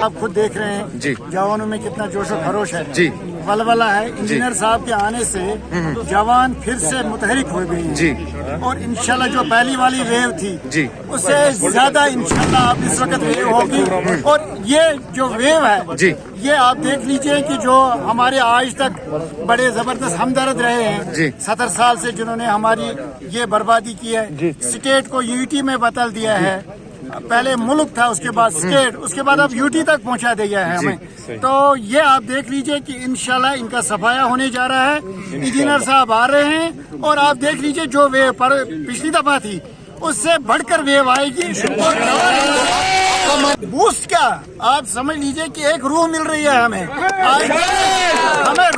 آپ خود دیکھ رہے ہیں جی جوانوں میں کتنا جوش و خروش ہے جی ولولہ ہے. انجینئر صاحب کے آنے سے جوان پھر سے متحرک ہو گئی جی اور انشاءاللہ جو پہلی والی ویو تھی جی اس سے زیادہ انشاءاللہ اب اس وقت ویو ہوگی. اور یہ جو ویو ہے جی یہ آپ دیکھ لیجئے کہ جو ہمارے آج تک بڑے زبردست ہمدرد رہے ہیں جی 70 سال سے جنہوں نے ہماری یہ بربادی کی ہے, اسٹیٹ کو یونٹی میں بدل دیا ہے. پہلے ملک تھا, اس کے بعد اسٹیٹ, اس کے بعد اب یوٹی تک پہنچا دیا ہے ہمیں. تو یہ آپ دیکھ لیجئے کہ انشاءاللہ ان کا صفایا ہونے جا رہا ہے. انجینئر صاحب آ رہے ہیں اور آپ دیکھ لیجئے جو ویو پچھلی دفعہ تھی اس سے بڑھ کر ویو آئے گی. بوسٹ کیا آپ سمجھ لیجئے کہ ایک روح مل رہی ہے ہمیں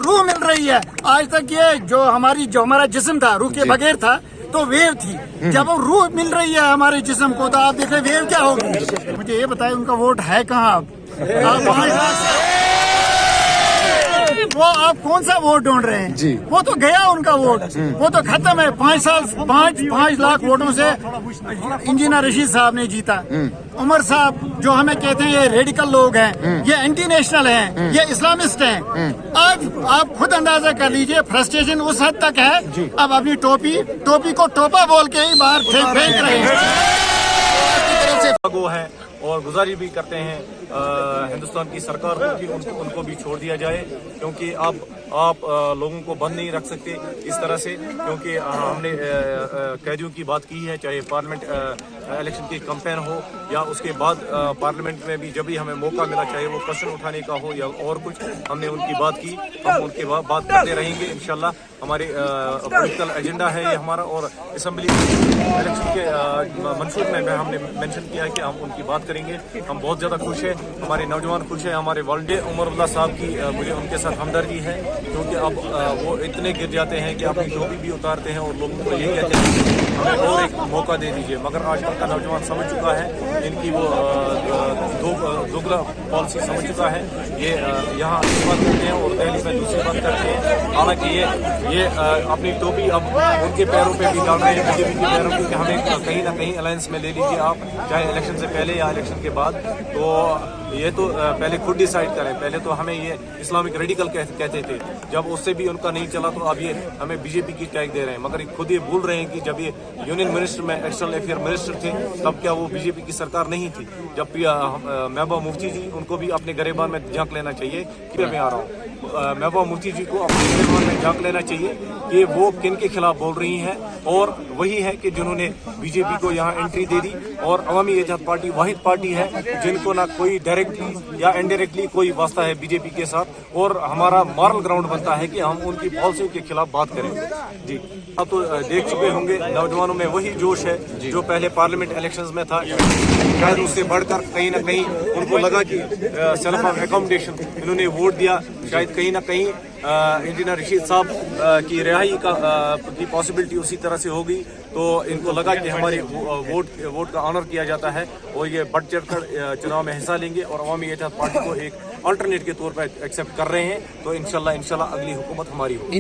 روح مل رہی ہے. آج تک یہ جو ہمارا جسم تھا روح کے بغیر تھا تو ویو تھی, جب اب روح مل رہی ہے ہمارے جسم کو تو آپ دیکھ رہے ویو کیا ہوگی. مجھے یہ بتائیں ان کا ووٹ ہے کہاں وہ آپ کون سا ووٹ ڈھونڈ رہے ہیں؟ وہ تو گیا ان کا ووٹ, وہ تو ختم ہے. 5 لاکھ ووٹوں سے انجینئر رشید صاحب نے جیتا. عمر صاحب جو ہمیں کہتے ہیں یہ ریڈیکل لوگ ہیں, یہ اینٹی نیشنل ہیں, یہ اسلامسٹ ہیں. آج آپ خود اندازہ کر لیجئے فرسٹریشن اس حد تک ہے اب اپنی ٹوپی کو ٹوپا بول کے ہی باہر پھینک رہے ہیں. ہے اور گزارش بھی کرتے ہیں ہندوستان کی سرکار کو کہ ان کو بھی چھوڑ دیا جائے, کیونکہ اب آپ لوگوں کو بند نہیں رکھ سکتے اس طرح سے. کیونکہ ہم نے قیدیوں کی بات کی ہے, چاہے پارلیمنٹ الیکشن کی کمپین ہو یا اس کے بعد پارلیمنٹ میں بھی جب بھی ہمیں موقع ملا, چاہے وہ کوشچن اٹھانے کا ہو یا اور کچھ, ہم نے ان کی بات کی, ہم ان کی بات کرتے رہیں گے انشاءاللہ. ہمارے پولیٹیکل ایجنڈا ہے یہ ہمارا, اور اسمبلی الیکشن کے منشور میں ہم نے مینشن کیا ہے کہ ہم ان کی بات کریں گے. ہم بہت زیادہ خوش ہیں, ہمارے نوجوان خوش ہیں, ہمارے والدین. عمر اللہ صاحب کی مجھے ان کے ساتھ ہمدردی ہے, کیونکہ اب وہ اتنے گر جاتے ہیں کہ اپنی ٹوپی بھی اتارتے ہیں اور لوگوں کو یہی کہتے ہیں کہ ہمیں اور ایک موقع دے دیجیے. مگر آج کل کا نوجوان سمجھ چکا ہے, ان کی وہ دوگلا پالیسی سمجھ چکا ہے. یہ یہاں ایک بات کرتے ہیں اور دہلی میں دوسری بات کرتے ہیں. حالانکہ یہ اپنی ٹوپی اب ان کے پیروں پہ بھی ڈال رہے ہیں, بی جے پی کے پیروں پہ, کہ ہمیں کہیں نہ کہیں الائنس میں لے لیجیے آپ, چاہے الیکشن سے پہلے یا الیکشن کے بعد. تو یہ تو پہلے خود ڈیسائیڈ کریں. پہلے تو ہمیں یہ اسلامک ریڈیکل کہتے تھے, جب اس سے بھی ان کا نہیں چلا تو اب یہ ہمیں بی جے پی کی ٹیگ دے رہے ہیں. مگر خود یہ بھول رہے ہیں کہ جب یہ یونین منسٹر میں ایکسٹرنل افیئر منسٹر تھے تب کیا وہ بی جے پی کی سرکار نہیں تھی؟ جب محبوبہ مفتی جی, ان کو بھی اپنے گریبان میں جھانک لینا چاہیے کہ میں آ رہا ہوں. محبوبہ مفتی جی کو اپنے گریبان میں جھانک لینا چاہیے کہ وہ کن کے خلاف بول رہی ہیں, اور وہی ہے کہ جنہوں نے بی جے پی کو یہاں انٹری دے دی. اور عوامی اتحاد پارٹی واحد پارٹی ہے جن کو نہ کوئی ڈائریکٹلی یا انڈائریکٹلی کوئی واسطہ ہے بی جے پی کے ساتھ, اور ہمارا مارل گراؤنڈ بنتا ہے کہ ہم ان کی پالیسیوں کے خلاف بات کریں. جی اب تو دیکھ چکے ہوں گے نوجوانوں میں وہی جوش ہے جو پہلے پارلیمنٹ الیکشنز میں تھا. شاید اس سے بڑھ کر کہیں نہ کہیں ان کو لگا کہ سیلف آف اکاموڈیشن انہوں نے ووٹ دیا, شاید کہیں نہ کہیں انجینئر رشید صاحب کی رہائی کی پاسبلٹی اسی طرح سے ہوگی. تو ان کو لگا کہ ہماری ووٹ کا آنر کیا جاتا ہے, اور یہ بڑھ چڑھ کر چناؤ میں حصہ لیں گے اور عوامی اتحاد پارٹی کو ایک آلٹرنیٹ کے طور پر ایکسیپٹ کر رہے ہیں. تو انشاءاللہ اگلی حکومت ہماری ہوگی.